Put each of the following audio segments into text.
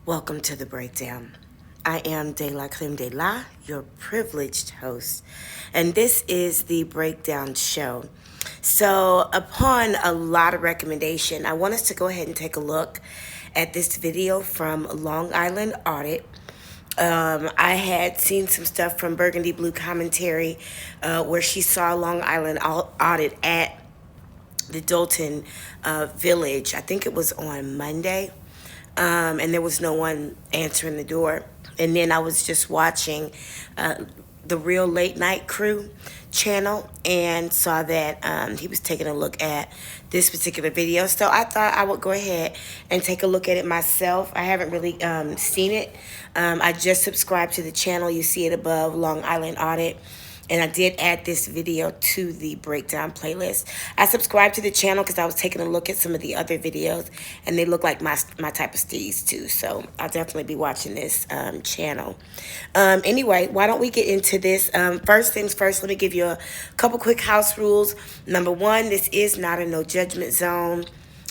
Welcome to the breakdown. I am DELACREMEDELA, your privileged host, and this is the breakdown show. So, upon a lot of recommendation, I want us to go ahead and take a look at this video from Long Island Audit. I had seen some stuff from Burgundy Blue Commentary where she saw Long Island Audit at the Dolton Village. I think it was on Monday. And there was no one answering the door. And then I was just watching the Real Late Night Crew channel and saw that he was taking a look at this particular video. So I thought I would go ahead and take a look at it myself. I haven't really seen it. I just subscribed to the channel. You see it above, Long Island Audit. And I did add this video to the breakdown playlist. I subscribed to the channel because I was taking a look at some of the other videos, and they look like my type of steez too. So I'll definitely be watching this channel. Anyway, why don't we get into this? First things first, let me give you a couple quick house rules. Number one, this is not a no judgment zone.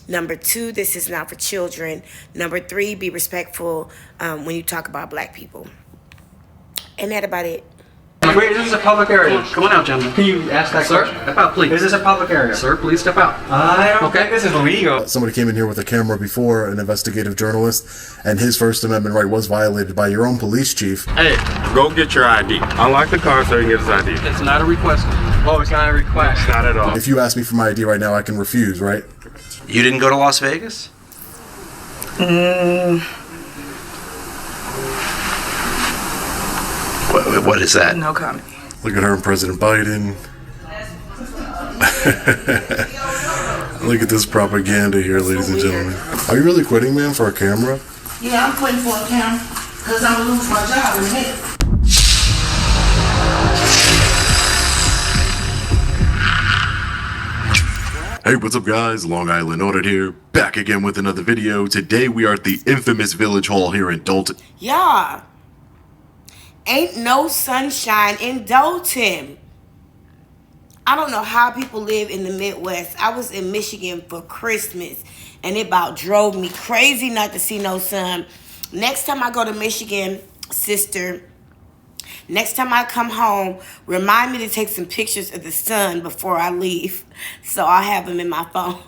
Number two, this is not for children. Number three, be respectful when you talk about black people. And that about it. Wait, this is a public area. Come on out, gentlemen. Can you ask that Sir, question? step out, please. Is this a public area? Sir, please step out. I don't think this is legal. Somebody came in here with a camera before, an investigative journalist, and his First Amendment right was violated by your own police chief. Hey, go get your ID. Unlock the car so you can get his ID. It's not a request. Oh, it's not a request. Not at all. If you ask me for my ID right now, I can refuse, right? You didn't go to Las Vegas? What is that? No comment. Look at her and President Biden. Look at this propaganda here, ladies and gentlemen. Are you really quitting, man, for a camera? Yeah, I'm quitting for a camera because I'm going to lose my job in a minute. Hey, what's up, guys? Long Island Audit here, back again with another video. Today we are at the infamous Village Hall here in Dolton. Yeah. Ain't no sunshine in Dolton. I don't know how people live in the Midwest. I was in Michigan for Christmas, and it about drove me crazy not to see no sun. Next time I go to Michigan, sister, next time I come home, remind me to take some pictures of the sun before I leave, so I'll have them in my phone.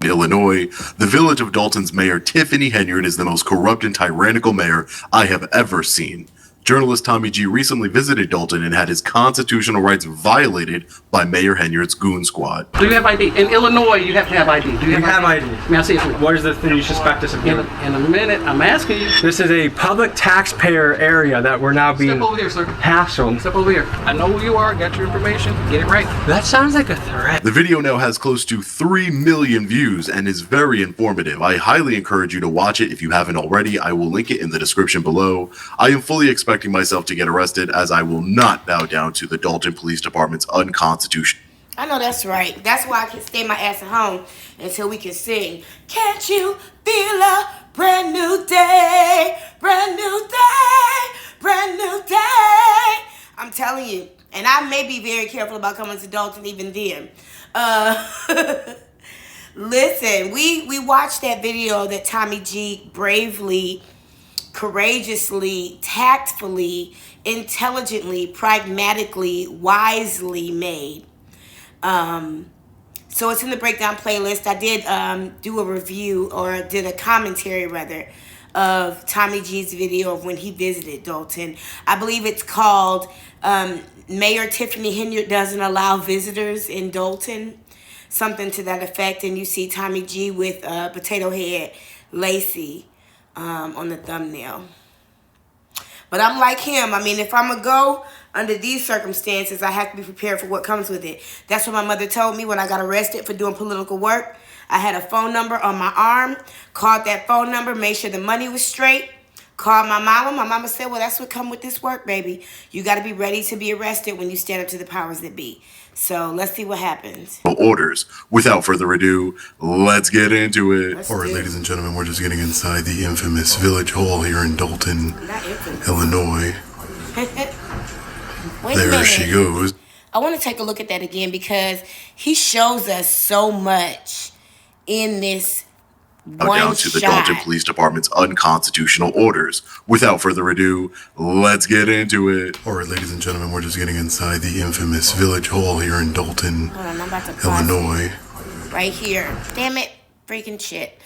Illinois, the village of Dolton's mayor Tiffany Henyard is the most corrupt and tyrannical mayor I have ever seen. Journalist Tommy G recently visited Dolton and had his constitutional rights violated by Mayor Henyard's goon squad. Do you have ID? In Illinois, you have to have ID. Do You have ID. May I see it, please? What is the thing you suspect us of doing? In a minute, I'm asking you. This is a public taxpayer area that we're now being Step over here, sir. hassled. Step over here. I know who you are. Got your information. Get it right. That sounds like a threat. The video now has close to 3 million views and is very informative. I highly encourage you to watch it if you haven't already. I will link it in the description below. I am fully expecting myself to get arrested, as I will not bow down to the Dolton Police Department's unconstitutional. I know that's right. That's why I can stay my ass at home until we can sing. Can't you feel a brand new day? Brand new day. Brand new day. I'm telling you. And I may be very careful about coming to Dolton even then. Listen, we watched that video that Tommy G bravely, courageously, tactfully, intelligently, pragmatically, wisely made. So it's in the breakdown playlist. I did do a review, or did a commentary rather, of Tommy G's video of when he visited Dolton. I believe it's called Mayor Tiffany Henyard Doesn't Allow Visitors in Dolton. Something to that effect. And you see Tommy G with Potato Head Lacey on the thumbnail. But I'm like him. I mean, if I'm going to go under these circumstances, I have to be prepared for what comes with it. That's what my mother told me when I got arrested for doing political work. I had a phone number on my arm, called that phone number, made sure the money was straight, called my mama. My mama said, well, that's what come with this work, baby. You got to be ready to be arrested when you stand up to the powers that be. So let's see what happens. Orders. Without further ado, let's get into it. All right, ladies and gentlemen, we're just getting inside the infamous Village Hall here in Dolton, Illinois. There she goes. I want to take a look at that again because he shows us so much in this down to the Dolton Police Department's unconstitutional orders. Without further ado, let's get into it. All right, ladies and gentlemen, we're just getting inside the infamous Village Hall here in Dolton, Hold on, I'm about to pause Illinois. right here. Damn it, freaking shit.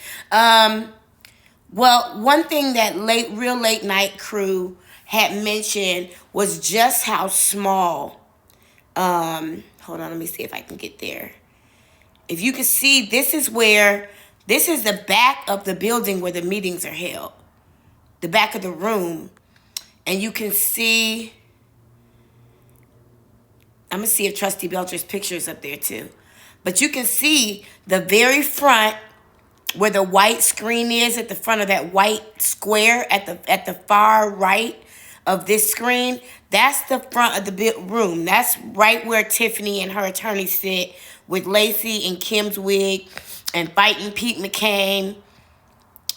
Well, one thing that real late night crew had mentioned was just how small. Hold on, let me see if I can get there. If you can see, this is the back of the building where the meetings are held. The back of the room. And you can see, I'm going to see if Trustee Belcher's picture is up there too. But you can see the very front where the white screen is at the front of that white square at the far right of this screen. That's the front of the room. That's right where Tiffany and her attorney sit with Lacey and Kim's wig and fighting Pete McCain.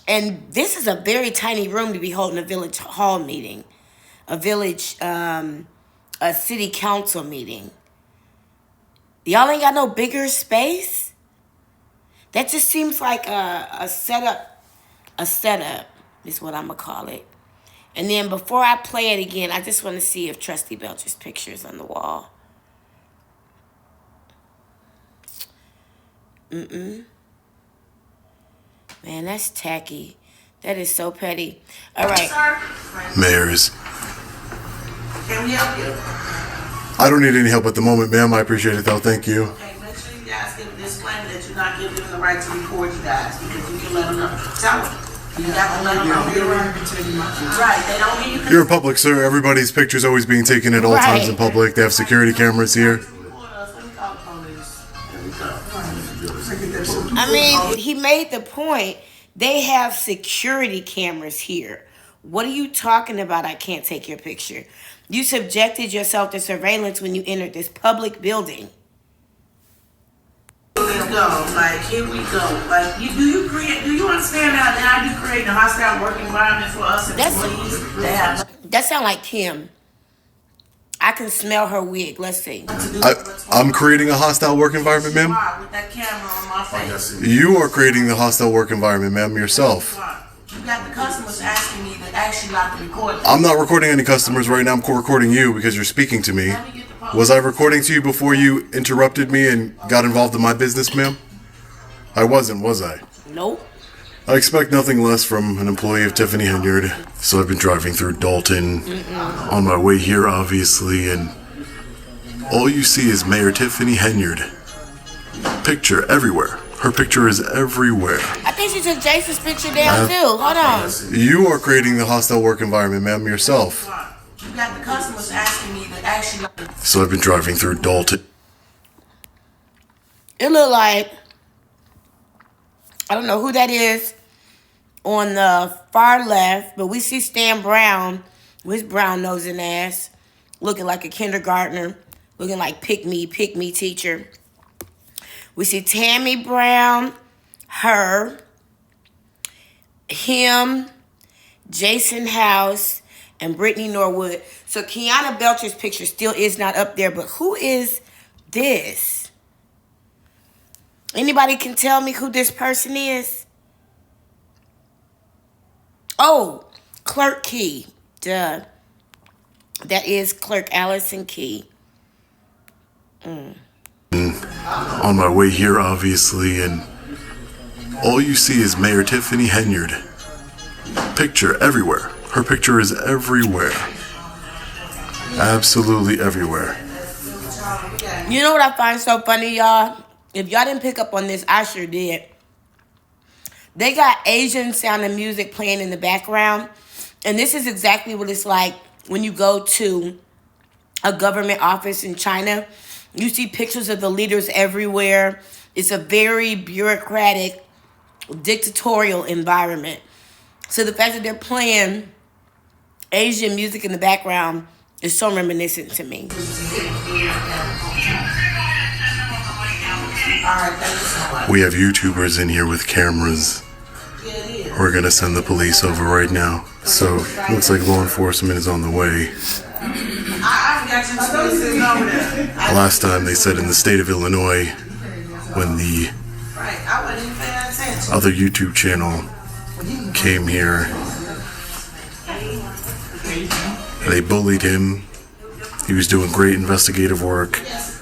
And this is a very tiny room to be holding a village hall meeting, a city council meeting. Y'all ain't got no bigger space? That just seems like a setup is what I'm going to call it. And then before I play it again, I just want to see if Trustee Belcher's picture is on the wall. Man, that's tacky. That is so petty. All right. Sir, Mayors. can we help you? I don't need any help at the moment, ma'am. I appreciate it, though. Thank you. Okay, make sure you guys give a disclaimer that you're not giving them the right to record you guys, because you can let them know. Tell them. You got to let them know. Right, they don't hear you. You're a public, sir. Everybody's picture's always being taken at all times in public. They have security cameras here. I mean, he made the point. They have security cameras here. What are you talking about? I can't take your picture. You subjected yourself to surveillance when you entered this public building. Here we go. Like, here we go. Like, do you understand how you create a hostile work environment for us employees? That sound like Kim. I can smell her wig. Let's see. I'm creating a hostile work environment, ma'am. With that camera on my face. You are creating the hostile work environment, ma'am, yourself. You got the customers asking me to actually not to record. I'm not recording any customers right now. I'm recording you because you're speaking to me. Was I recording to you before you interrupted me and got involved in my business, ma'am? I wasn't, was I? Nope. I expect nothing less from an employee of Tiffany Henyard. So I've been driving through Dolton on my way here, obviously, and all you see is Mayor Tiffany Henyard. Picture everywhere. Her picture is everywhere. I think she took Jason's picture down too. Hold on. You are creating the hostile work environment, ma'am, yourself. You got the customers asking me to actually. So I've been driving through Dolton. It looked like, I don't know who that is on the far left, but we see Stan Brown with his brown nose and ass, looking like a kindergartner, looking like pick me teacher. We see Tammy Brown, her, him, Jason House, and Brittany Norwood. So Kiana Belcher's picture still is not up there, but who is this? Anybody can tell me who this person is? Oh, Clerk Key. Duh. That is Clerk Allison Key. On my way here, obviously, and all you see is Mayor Tiffany Henyard. Picture everywhere. Her picture is everywhere. Absolutely everywhere. You know what I find so funny, y'all? If y'all didn't pick up on this, I sure did. They got Asian sounding music playing in the background. And this is exactly what it's like when you go to a government office in China. You see pictures of the leaders everywhere. It's a very bureaucratic, dictatorial environment. So the fact that they're playing Asian music in the background is so reminiscent to me. We have YouTubers in here with cameras. We're gonna send the police over right now. So, looks like law enforcement is on the way. Last time they said in the state of Illinois, when the other YouTube channel came here. They bullied him. He was doing great investigative work.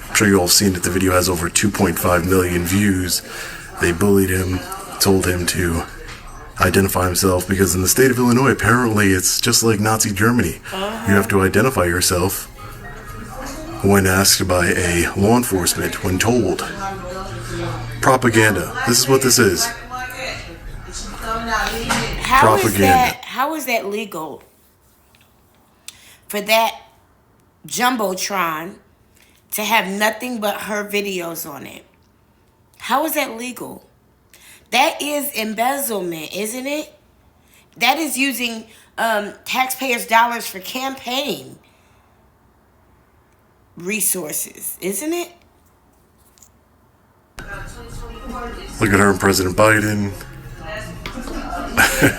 I'm sure you all have seen that the video has over 2.5 million views. They bullied him, told him to identify himself, because in the state of Illinois, apparently it's just like Nazi Germany. You have to identify yourself when asked by a law enforcement, when told. Propaganda. This is what this is. Propaganda. How is that legal? For that Jumbotron to have nothing but her videos on it. How is that legal? That is embezzlement, isn't it? That is using taxpayers' dollars for campaign resources, isn't it? Look at her and President Biden.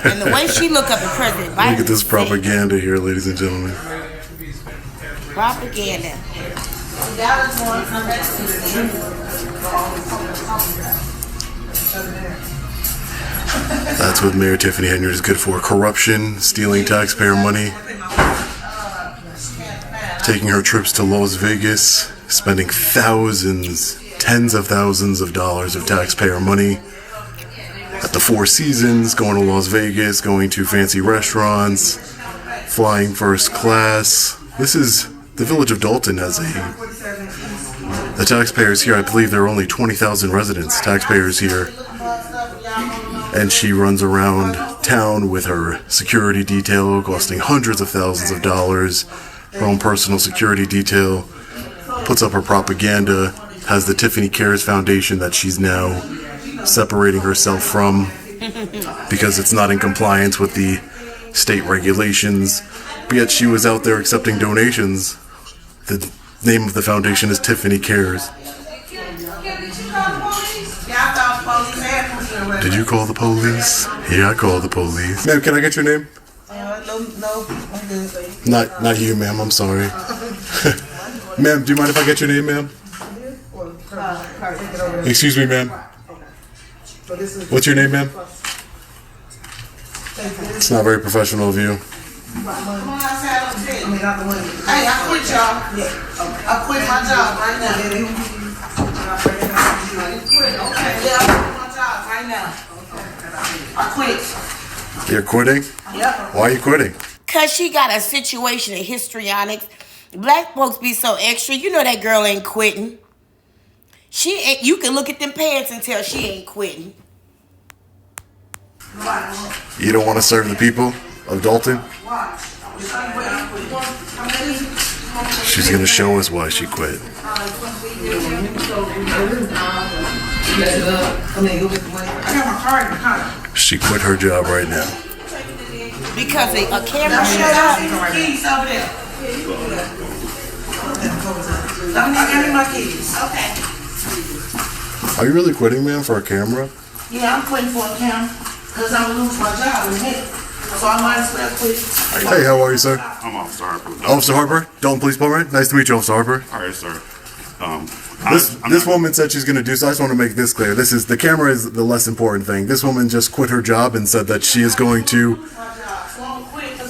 And the way she look up at President Biden. Look at this propaganda here, ladies and gentlemen. Propaganda. That's what Mayor Tiffany Henyard is good for. Corruption, stealing taxpayer money, taking her trips to Las Vegas, spending thousands, tens of thousands of dollars of taxpayer money at the Four Seasons, going to Las Vegas, going to fancy restaurants, flying first class. This is the village of Dolton has the taxpayers here, I believe there are only 20,000 residents, taxpayers here. And she runs around town with her security detail, costing hundreds of thousands of dollars, her own personal security detail, puts up her propaganda, has the Tiffany Cares Foundation that she's now separating herself from because it's not in compliance with the state regulations, but yet she was out there accepting donations. The name of the foundation is Tiffany Cares. Did you call the police? Yeah, I called the police. Ma'am, can I get your name? No, I'm good. Not you, ma'am. I'm sorry. Ma'am, do you mind if I get your name, ma'am? Excuse me, ma'am. What's your name, ma'am? It's not very professional of you. Hey, I quit, y'all. I quit my job right now. Yeah, I quit my job right now. I quit. You're quitting? Yep. Why are you quitting? Cause she got a situation of histrionics. Black folks be so extra. You know that girl ain't quitting. She ain't, you can look at them pants and tell she ain't quitting. You don't want to serve the people of Dolton? She's going to show us why she quit. She quit her job right now. Because a camera shut up. Keys over there. Let me give me my keys. Okay. Are you really quitting, ma'am, for a camera? Yeah, I'm quitting for a camera because I'm gonna lose my job in a minute. So I might as well quit. Hey, how are you, sir? I'm Officer Harper. Officer Harper, Dolton Police Department. Nice to meet you, Officer Harper. All right, sir. This woman said she's going to do so. I just want to make this clear. The camera is the less important thing. This woman just quit her job and said that she is going to.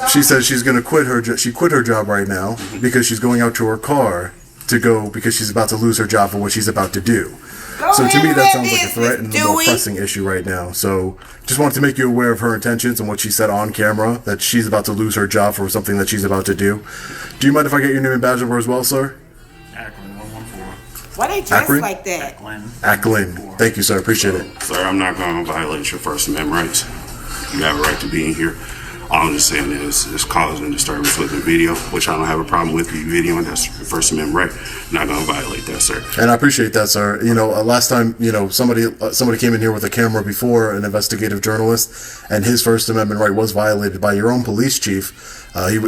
She says she's going to quit her. She quit her job right now because she's going out to her car to go because she's about to lose her job for what she's about to do. So to me, that sounds like a threat and a more pressing issue right now. So just wanted to make you aware of her intentions and what she said on camera, that she's about to lose her job for something that she's about to do. Do you mind if I get your name and badge number as well, sir? Akron 114. Why they dress Akron? like that? Acklin. Thank you, sir. Appreciate it. Sir, I'm not going to violate your First Amendment rights. You have a right to be in here. All I'm just saying is it's causing disturbance with the video, which I don't have a problem with you videoing. That's your First Amendment right. I'm not going to violate that, sir. And I appreciate that, sir. You know, last time, you know, somebody came in here with a camera before, an investigative journalist, and his First Amendment right was violated by your own police chief. In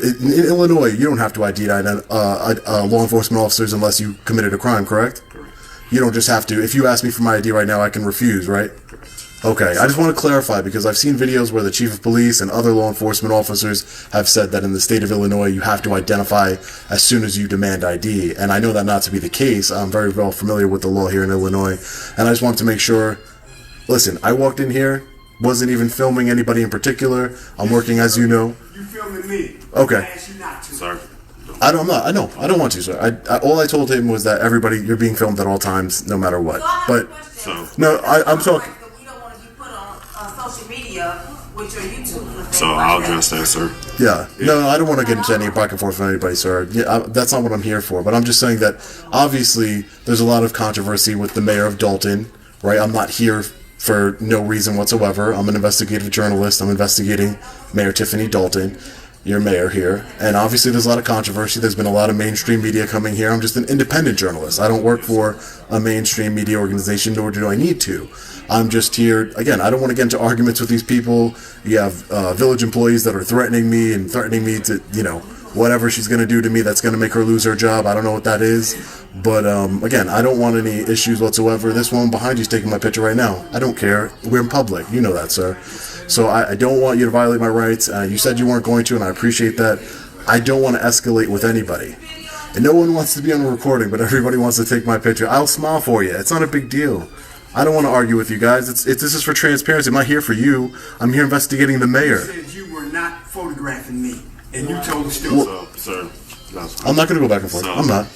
Illinois, you don't have to ID law enforcement officers unless you committed a crime, correct? Correct. You don't just have to. If you ask me for my ID right now, I can refuse, right? Correct. Okay, I just want to clarify because I've seen videos where the chief of police and other law enforcement officers have said that in the state of Illinois you have to identify as soon as you demand ID, and I know that not to be the case. I'm very well familiar with the law here in Illinois, and I just wanted to make sure Listen, I walked in here, wasn't even filming anybody in particular. I'm working, as you know. You filming me? Okay. I asked you not to. Sir. I don't know. I know. I don't want to, sir. All I told him was that everybody, you're being filmed at all times, no matter what. But So, no, I'm talking. We don't want to be put on social media with your YouTube. so I'll address that, sir. Yeah. No, I don't want to get into any back and forth with anybody, sir. Yeah, that's not what I'm here for. But I'm just saying that obviously there's a lot of controversy with the mayor of Dolton, right? I'm not here for no reason whatsoever. I'm an investigative journalist. I'm investigating Mayor Tiffany Dolton, your mayor here. And obviously there's a lot of controversy. There's been a lot of mainstream media coming here. I'm just an independent journalist. I don't work for a mainstream media organization, nor do I need to. I'm just here, again, I don't want to get into arguments with these people. You have village employees that are threatening me to, you know, whatever she's going to do to me that's going to make her lose her job. I don't know what that is. But, again, I don't want any issues whatsoever. This woman behind you is taking my picture right now. I don't care. We're in public. You know that, sir. So I don't want you to violate my rights. You said you weren't going to, and I appreciate that. I don't want to escalate with anybody. And no one wants to be on a recording, but everybody wants to take my picture. I'll smile for you. It's not a big deal. I don't want to argue with you guys. This is for transparency. I'm not here for you. I'm here investigating the mayor. You said you were not photographing me, and you told the story. So, sir, I'm not going to go back and forth. So- I'm not.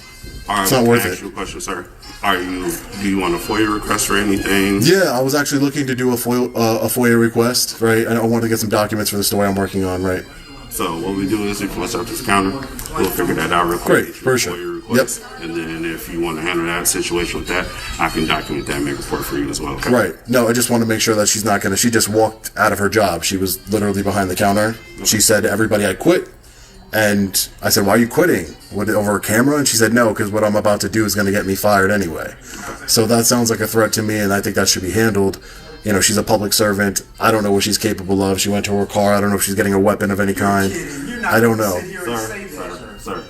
all right, It's not can worth I ask it. you a question, sir? Do you want a FOIA request or anything? Yeah, I was actually looking to do a FOIA request, right? And I wanted to get some documents for the story I'm working on, right? So what we do is if you want to start this counter, we'll figure that out real quick. Great, for sure. FOIA request. And then if you want to handle that situation with that, I can document that and make a report for you as well. Okay? Right. No, I just want to make sure that she's not going to... She just walked out of her job. She was literally behind the counter. She said to everybody, I quit. And I said, why are you quitting? Over a camera? And she said, no, because what I'm about to do is going to get me fired anyway. So that sounds like a threat to me, and I think that should be handled. You know, she's a public servant. I don't know what she's capable of. She went to her car. I don't know if she's getting a weapon of any kind. I don't know. Sir.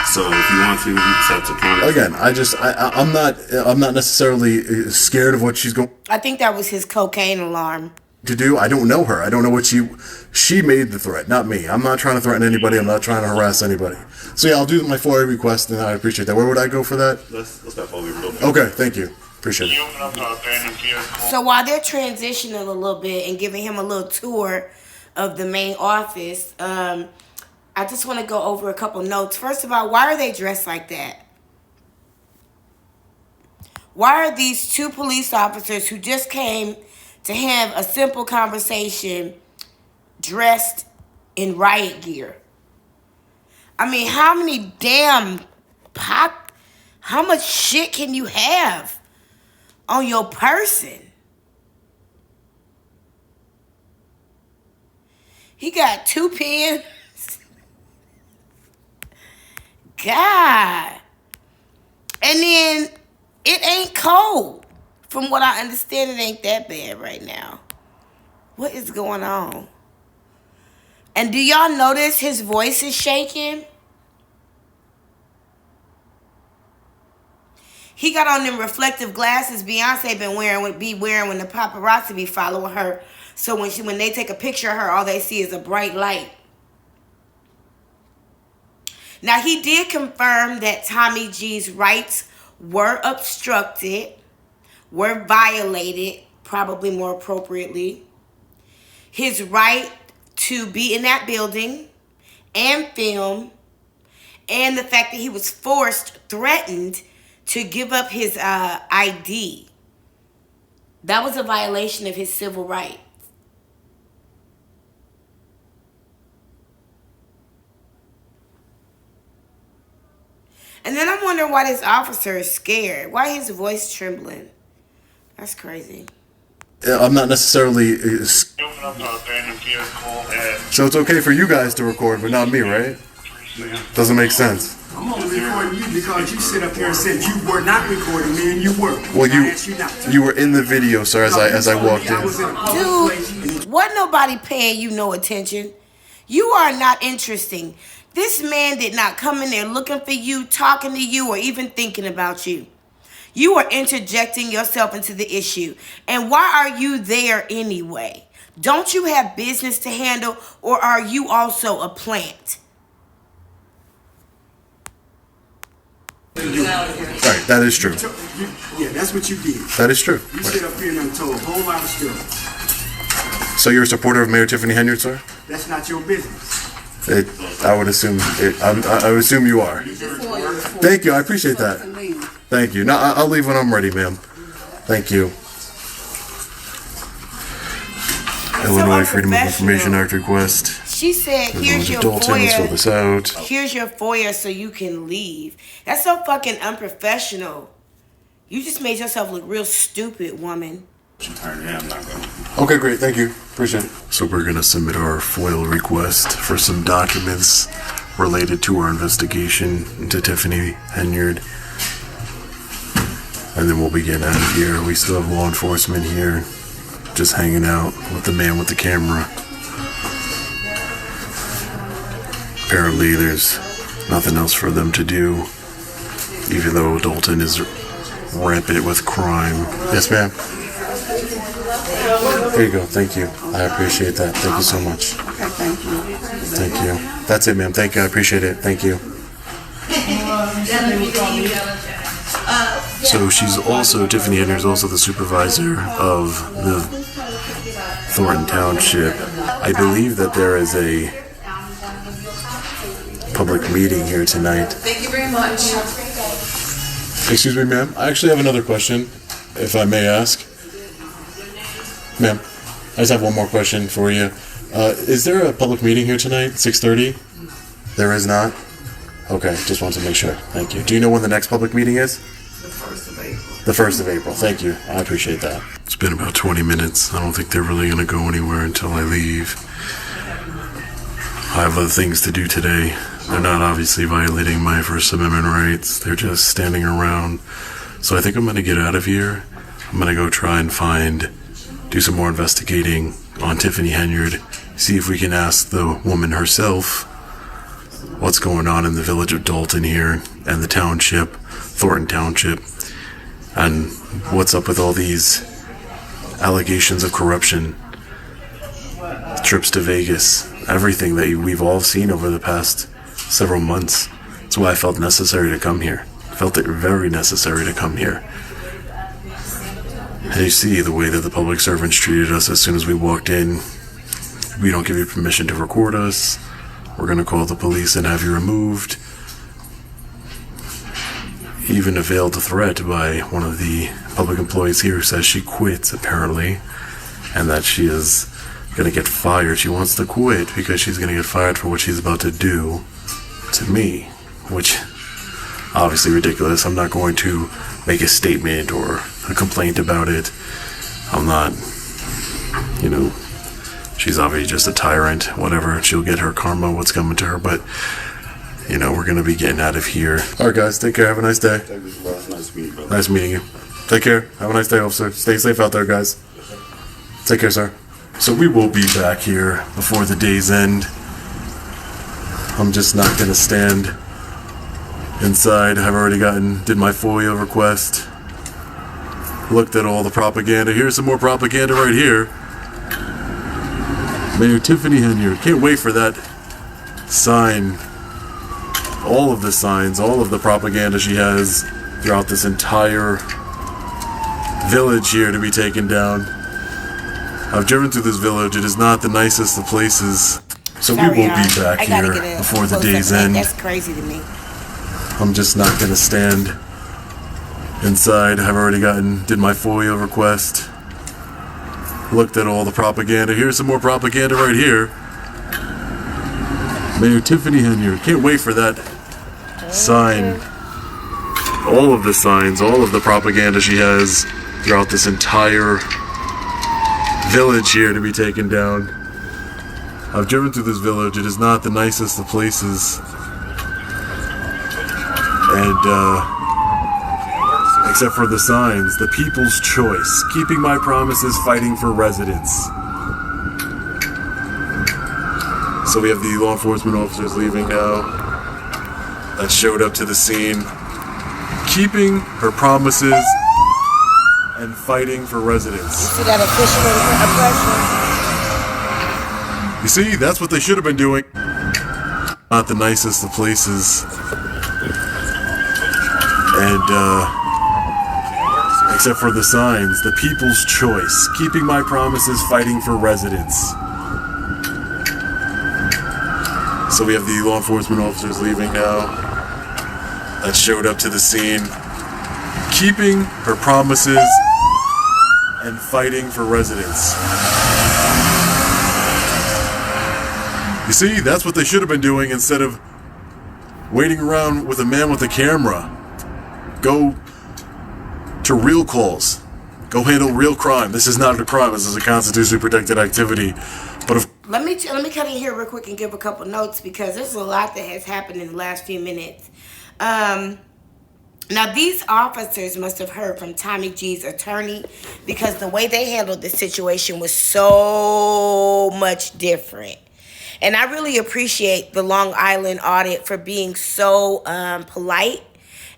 So if you want to set the counter. Again, I'm not necessarily scared of what she's going I think that was his cocaine alarm. to do. I don't know her. I don't know what she made the threat, not me. I'm not trying to threaten anybody. I'm not trying to harass anybody. So yeah, I'll do my FOIA request, and I appreciate that. Where would I go for that? Let's step over real quick. Okay, thank you. Appreciate it. So while they're transitioning a little bit and giving him a little tour of the main office, I just want to go over a couple notes. First of all, why are they dressed like that? Why are these two police officers who just came to have a simple conversation dressed in riot gear? I mean, how much shit can you have on your person? He got 2 pins. God. And then it ain't cold. From what I understand, it ain't that bad right now. What is going on? And do y'all notice his voice is shaking? He got on them reflective glasses Beyonce be wearing when the paparazzi be following her. So when they take a picture of her, all they see is a bright light. Now, he did confirm that Tommy G's rights were obstructed, were violated, probably more appropriately. His right to be in that building and film, and the fact that he was threatened to give up his ID. That was a violation of his civil rights. And then I'm wondering why this officer is scared. Why his voice trembling? That's crazy. I'm not necessarily... So it's okay for you guys to record, but not me, right? Doesn't make sense. I'm only recording you because you sit up here and said you were not recording me, and you were. Well, I asked you not to. you were in the video, sir, as I walked I was in. in a public place. Dude, wasn't nobody paying you no attention. You are not interesting. This man did not come in there looking for you, talking to you, or even thinking about you. You are interjecting yourself into the issue. And why are you there anyway? Don't you have business to handle, or are you also a plant? Right, that is true. Yeah, that's what you did. That is true. You sit up here and done told a whole lot of stuff. So you're a supporter of Mayor Tiffany Henyard, sir? That's not your business. I would assume. I would assume you are. Thank you. I appreciate that. Thank you. No, I'll leave when I'm ready, ma'am. Thank you. Illinois Freedom of Information Act request. She said, here's your Dolton, let's fill FOIA. this out. Here's your FOIA so you can leave. That's so fucking unprofessional. You just made yourself look real stupid, woman. I'm not going. Okay, great. Thank you. Appreciate it. So we're going to submit our FOIL request for some documents related to our investigation into Tiffany Henyard. And then we'll begin out of here. We still have law enforcement here, just hanging out with the man with the camera. Apparently there's nothing else for them to do, even though Dolton is rampant with crime. Yes, ma'am? Here you go. Thank you. I appreciate that. Thank you so much. Okay, thank you. Thank you. That's it, ma'am. Thank you. I appreciate it. Thank you. So she's also, Tiffany Henyard is also the supervisor of the Thornton Township. I believe that there is a public meeting here tonight. Thank you very much. Excuse me, ma'am. I actually have another question, if I may ask. Ma'am, I just have one more question for you. Is there a public meeting here tonight, 6:30? There is not? Okay, just wanted to make sure. Thank you. Do you know when the next public meeting is? The 1st of April. The 1st of April. Thank you. I appreciate that. It's been about 20 minutes. I don't think they're really going to go anywhere until I leave. I have other things to do today. They're not obviously violating my First Amendment rights. They're just standing around. So I think I'm going to get out of here. I'm going to go try and do some more investigating on Tiffany Henyard. See if we can ask the woman herself what's going on in the village of Dolton here and the township, Thornton Township, and what's up with all these allegations of corruption, trips to Vegas, everything that we've all seen over the past several months. That's why I felt necessary to come here. I felt it very necessary to come here. And you see the way that the public servants treated us as soon as we walked in. We don't give you permission to record us. We're going to call the police and have you removed. Even a veiled threat by one of the public employees here who says she quits, apparently, and that she is going to get fired. She wants to quit because she's going to get fired for what she's about to do to me, which obviously ridiculous. I'm not going to make a statement or a complaint about it. I'm not, she's obviously just a tyrant, whatever. She'll get her karma, what's coming to her, but, we're going to be getting out of here. All right, guys, take care. Have a nice day. Nice meeting you, brother. Nice meeting you. Take care. Have a nice day, officer. Stay safe out there, guys. Take care, sir. So we will be back here before the day's end. I'm just not going to stand inside. I've already did my FOIA request. Looked at all the propaganda. Here's some more propaganda right here. Mayor Tiffany Henyard. Can't wait for that sign. All of the signs, all of the propaganda she has throughout this entire village here to be taken down. I've driven through this village. It is not the nicest of places. So we will be back here before the day's end. That's crazy to me. I'm just not going to stand inside. I've already did my FOIA request. Looked at all the propaganda. Here's some more propaganda right here. Mayor Tiffany Henyard. Can't wait for that sign. All of the signs, all of the propaganda she has throughout this entire village here to be taken down. I've driven through this village. It is not the nicest of places. And, except for the signs, the people's choice, keeping my promises, fighting for residents. So we have the law enforcement officers leaving now that showed up to the scene, keeping her promises and fighting for residents. See that official oppression? You see, that's what they should have been doing. Not the nicest of places. And, except for the signs, the people's choice, keeping my promises, fighting for residents. So we have the law enforcement officers leaving now that showed up to the scene, keeping her promises and fighting for residents. You see, that's what they should have been doing instead of waiting around with a man with a camera. Go to real calls. Go handle real crime. This is not a crime. This is a constitutionally protected activity. But if Let me cut in here real quick and give a couple notes because there's a lot that has happened in the last few minutes. Now, these officers must have heard from Tommy G's attorney because the way they handled the situation was so much different. And I really appreciate the Long Island Audit for being so polite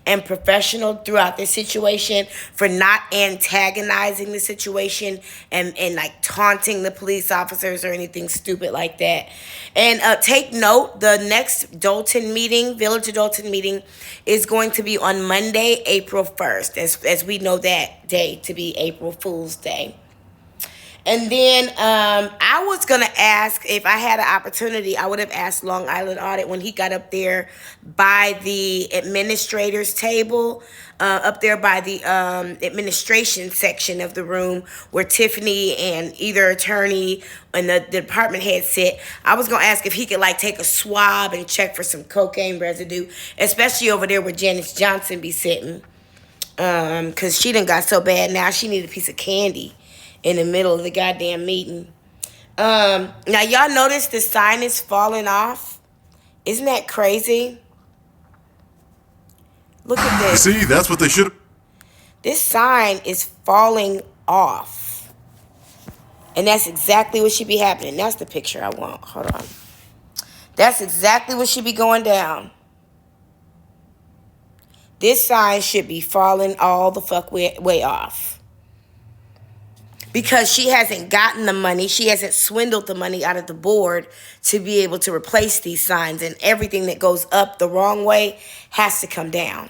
and professional throughout this situation, for not antagonizing the situation and like taunting the police officers or anything stupid like that. And take note, the next Dolton meeting, Village of Dolton meeting, is going to be on Monday, April 1st, as we know that day to be April Fool's Day. And then I was going to ask, if I had an opportunity, I would have asked Long Island Audit when he got up there by the administrator's table, up there by the administration section of the room where Tiffany and either attorney and the department head sit. I was going to ask if he could like take a swab and check for some cocaine residue, especially over there where Janice Johnson be sitting. Because she done got so bad now she need a piece of candy in the middle of the goddamn meeting. Now, y'all notice the sign is falling off? Isn't that crazy? Look at this. see, that's what they should have. This sign is falling off. And that's exactly what should be happening. That's the picture I want. Hold on. That's exactly what should be going down. This sign should be falling all the fuck way off. Because she hasn't gotten the money, she hasn't swindled the money out of the board to be able to replace these signs. And everything that goes up the wrong way has to come down.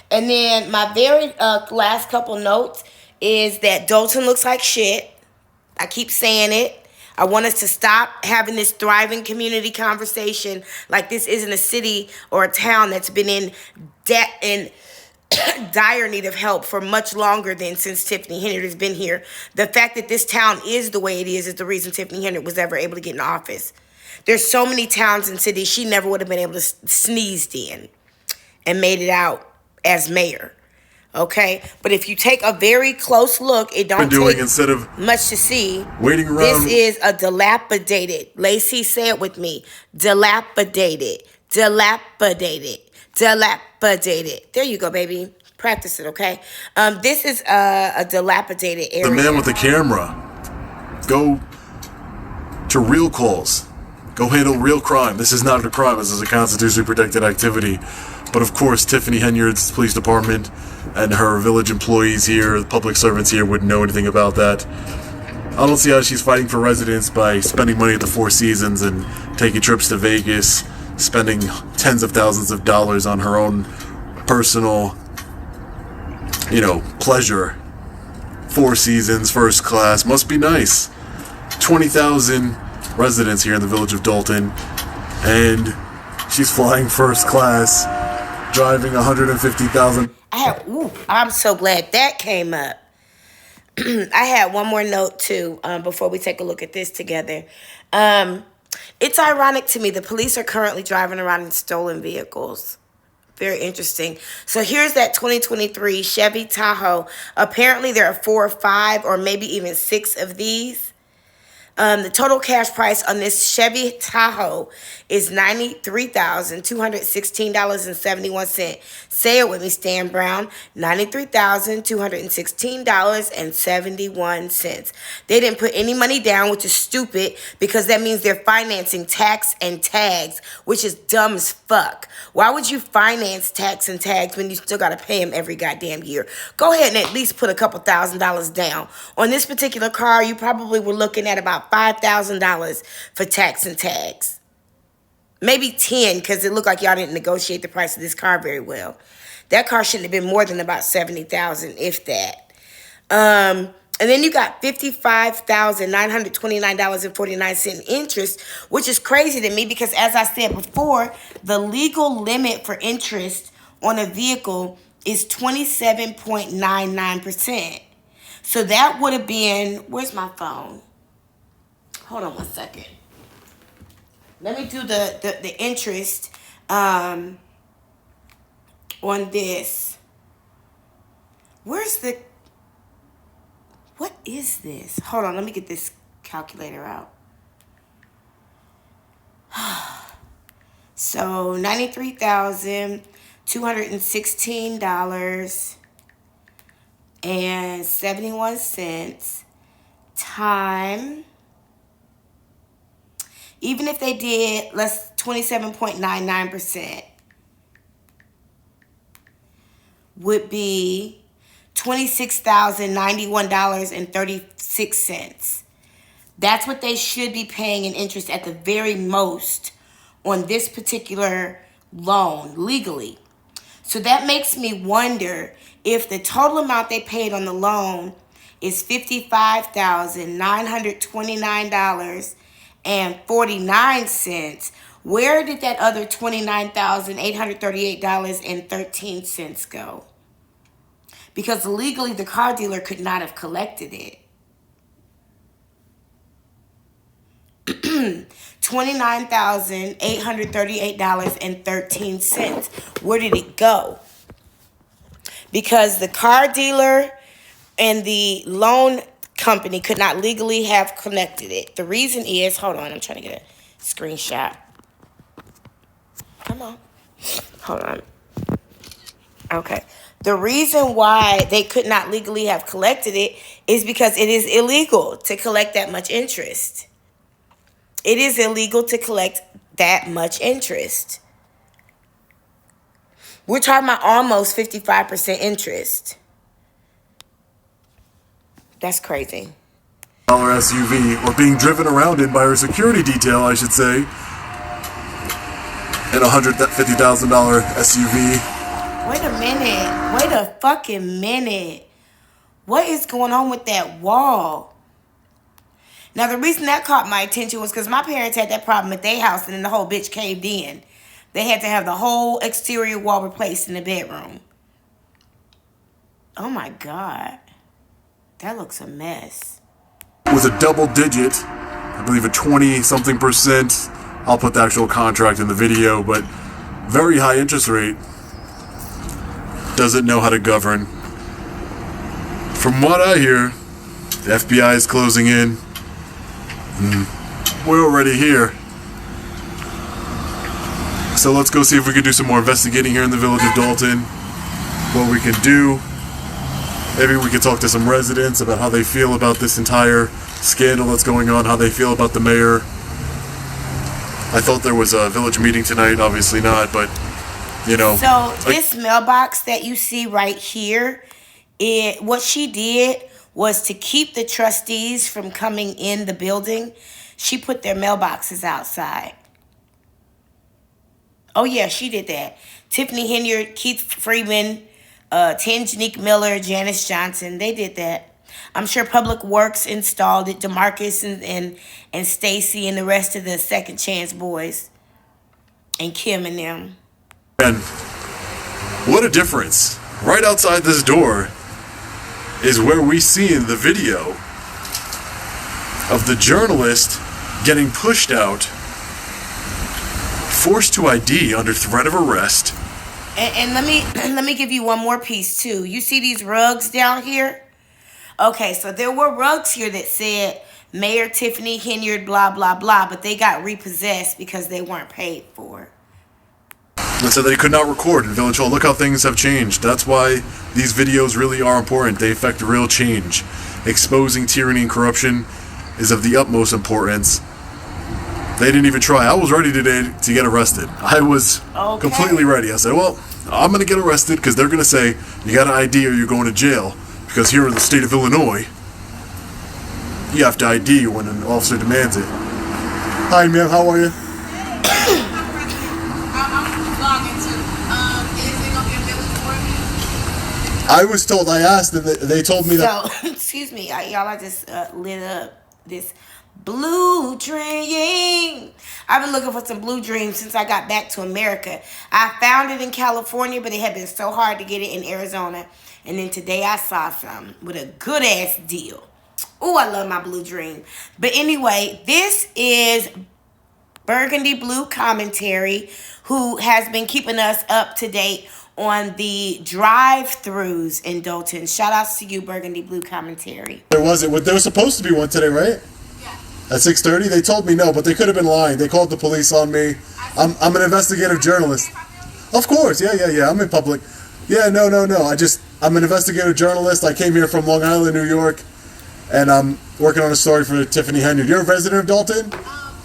And then my very last couple notes is that Dolton looks like shit. I keep saying it. I want us to stop having this thriving community conversation like this isn't a city or a town that's been in debt and dire need of help for much longer than since Tiffany Henyard has been here. The fact that this town is the way it is the reason Tiffany Henyard was ever able to get in office. There's so many towns and cities she never would have been able to sneeze in and made it out as mayor. Okay? But if you take a very close look, it don't take instead of much to see. Waiting around. This is a dilapidated. Lacey, say it with me. Dilapidated. Dilapidated. Dilapidated. There you go, baby. Practice it, okay? This is a dilapidated area. The man with the camera. Go to real calls. Go handle real crime. This is not a crime. This is a constitutionally protected activity. But of course, Tiffany Henyard's police department and her village employees here, the public servants here, wouldn't know anything about that. I don't see how she's fighting for residents by spending money at the Four Seasons and taking trips to Vegas, spending tens of thousands of dollars on her own personal, pleasure. Four Seasons, first class, must be nice. 20,000 residents here in the village of Dolton, and she's flying first class, driving 150,000. I'm so glad that came up. I had one more note too before we take a look at this together. It's ironic to me the police are currently driving around in stolen vehicles. Very interesting. So here's that 2023 Chevy Tahoe. Apparently there are 4 or 5 or maybe even 6 of these. The total cash price on this Chevy Tahoe is $93,216.71. Say it with me, Stan Brown. $93,216.71. They didn't put any money down, which is stupid because that means they're financing tax and tags, which is dumb as fuck. Why would you finance tax and tags when you still got to pay them every goddamn year? Go ahead and at least put a couple $1,000s down. On this particular car, you probably were looking at about $5,000 for tax and tags. Maybe 10, because it looked like y'all didn't negotiate the price of this car very well. That car shouldn't have been more than about $70,000, if that. And then you got $55,929.49 interest, which is crazy to me because, as I said before, the legal limit for interest on a vehicle is 27.99%. So that would have been, where's my phone? Hold on one second. Let me do the interest on this. What is this? Hold on, let me get this calculator out. So $93,216.71 time. Even if they did, let's 27.99% would be $26,091.36. That's what they should be paying in interest at the very most on this particular loan legally. So that makes me wonder if the total amount they paid on the loan is $55,929.49. Where did that other $29,838.13 go? Because legally the car dealer could not have collected it. $29,838.13. Where did it go? Because the car dealer and the loan company could not legally have collected it. The reason is, hold on, I'm trying to get a screenshot. Come on. Hold on. Okay. The reason why they could not legally have collected it is because it is illegal to collect that much interest. It is illegal to collect that much interest. We're talking about almost 55% interest. That's crazy. SUV, or being driven around in by her security detail, I should say, in a $150,000 SUV. Wait a minute. Wait a fucking minute. What is going on with that wall? Now, the reason that caught my attention was because my parents had that problem at their house and then the whole bitch caved in. They had to have the whole exterior wall replaced in the bedroom. Oh my God. That looks a mess. With a double digit, I believe a 20-something%, I'll put the actual contract in the video, but very high interest rate. Doesn't know how to govern. From what I hear, the FBI is closing in. We're already here. So let's go see if we can do some more investigating here in the village of Dolton. What we can do. Maybe we could talk to some residents about how they feel about this entire scandal that's going on, how they feel about the mayor. I thought there was a village meeting tonight, obviously not, but, you know. So this mailbox that you see right here, what she did was to keep the trustees from coming in the building. She put their mailboxes outside. Oh, yeah, she did that. Tiffany Henyard, Keith Freeman, Janique Miller, Janice Johnson, they did that. I'm sure Public Works installed it, DeMarcus and Stacy and the rest of the Second Chance boys, and Kim and them. And what a difference. Right outside this door is where we see in the video of the journalist getting pushed out, forced to ID under threat of arrest. And let me give you one more piece too. You see these rugs down here? Okay, so there were rugs here that said Mayor Tiffany Henyard blah blah blah, but they got repossessed because they weren't paid for. They said they could not record in Village Hall. Look how things have changed. That's why these videos really are important. They affect real change. Exposing tyranny and corruption is of the utmost importance. They didn't even try. I was ready today to get arrested. I was completely ready. I said, well, I'm going to get arrested because they're going to say, you got an ID or you're going to jail. Because here in the state of Illinois, you have to ID when an officer demands it. Hi, ma'am. How are you? I was told, I asked, and they told me that. So, excuse me, y'all, I just lit up this blue dream. I've been looking for some blue dreams since I got back to America. I found it in California, but it had been so hard to get it in Arizona. And then today I saw some with a good ass deal. Oh, I love my blue dream. But anyway, this is Burgundy Blue Commentary, who has been keeping us up to date on the drive-thrus in Dolton. Shout outs to you, Burgundy Blue Commentary. There was supposed to be one today, right? Yeah. At 6:30? They told me no, but they could have been lying. They called the police on me. I'm an investigative journalist. Of course, yeah. I'm in public. Yeah, no. I'm an investigative journalist. I came here from Long Island, New York, and I'm working on a story for Tiffany Henyard. You're a resident of Dalton?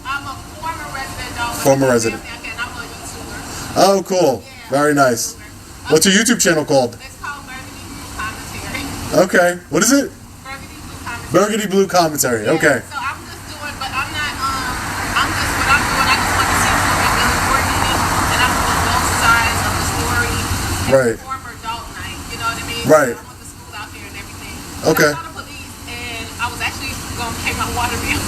I'm a former resident of Dalton. Former resident. Okay, and I'm a YouTuber. Oh, cool. Very nice. What's your YouTube channel called? It's called Burgundy Blue Commentary. Okay. What is it? Burgundy Blue Commentary. Burgundy Blue Commentary. Okay. So I'm just doing, but I'm not, I'm just, what I'm doing, I just want to see if we can really coordinate, and I'm doing both sides of the story. And Right. former Daltonite, you know what I mean? Right. I went to school out here and everything. Okay. I saw the police, and I was actually going to pay my water bill.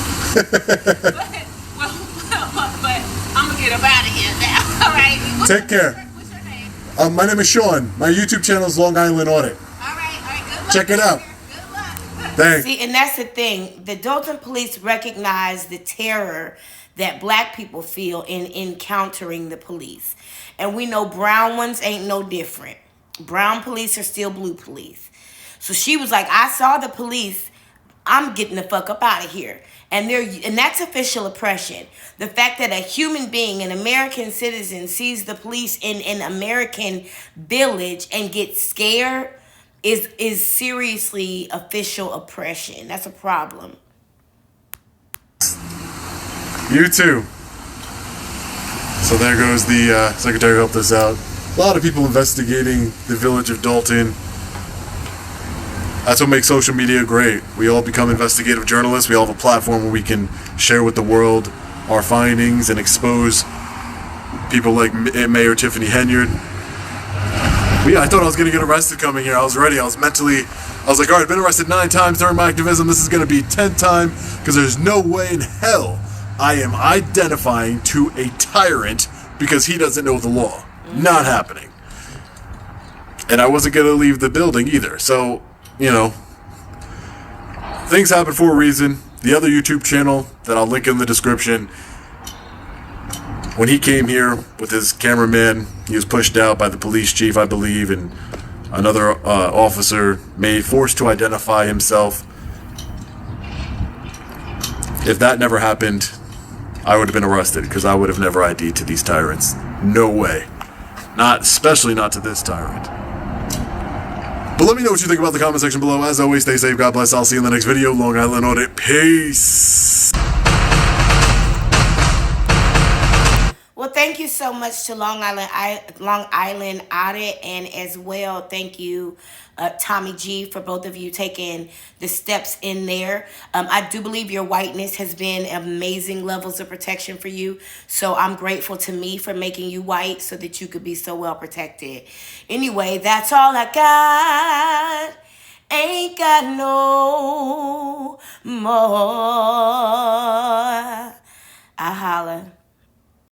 but I'm going to get up out of here now. All right. Take care. What's your name? My name is Sean. My YouTube channel is Long Island Audit. All right. Good luck. Check it out. Good luck. Thanks. See, and that's the thing. The Dolton Police recognize the terror that black people feel in encountering the police. And we know brown ones ain't no different. Brown police are still blue police. So she was like, I saw the police. I'm getting the fuck up out of here. And that's official oppression. The fact that a human being, an American citizen, sees the police in an American village and gets scared is seriously official oppression. That's a problem. You too. So there goes the secretary who helped us out. A lot of people investigating the village of Dalton. That's what makes social media great. We all become investigative journalists. We all have a platform where we can share with the world our findings and expose people like Mayor Tiffany Henyard. I thought I was going to get arrested coming here. I was ready. I was like, all right, I've been arrested 9 times during my activism. This is going to be 10th time because there's no way in hell I am identifying to a tyrant because he doesn't know the law. Not happening. And I wasn't going to leave the building either. So, things happen for a reason. The other YouTube channel that I'll link in the description, when he came here with his cameraman, he was pushed out by the police chief, I believe, and another officer forced to identify himself. If that never happened, I would have been arrested because I would have never ID'd to these tyrants. No way. Especially not to this tyrant. But let me know what you think about the comment section below. As always, stay safe, God bless. I'll see you in the next video. Long Island Audit. Peace. Well, thank you so much to Long Island Audit, and as well, thank you, Tommy G, for both of you taking the steps in there. I do believe your whiteness has been amazing levels of protection for you, so I'm grateful to me for making you white so that you could be so well protected. Anyway, that's all I got. Ain't got no more. I holla.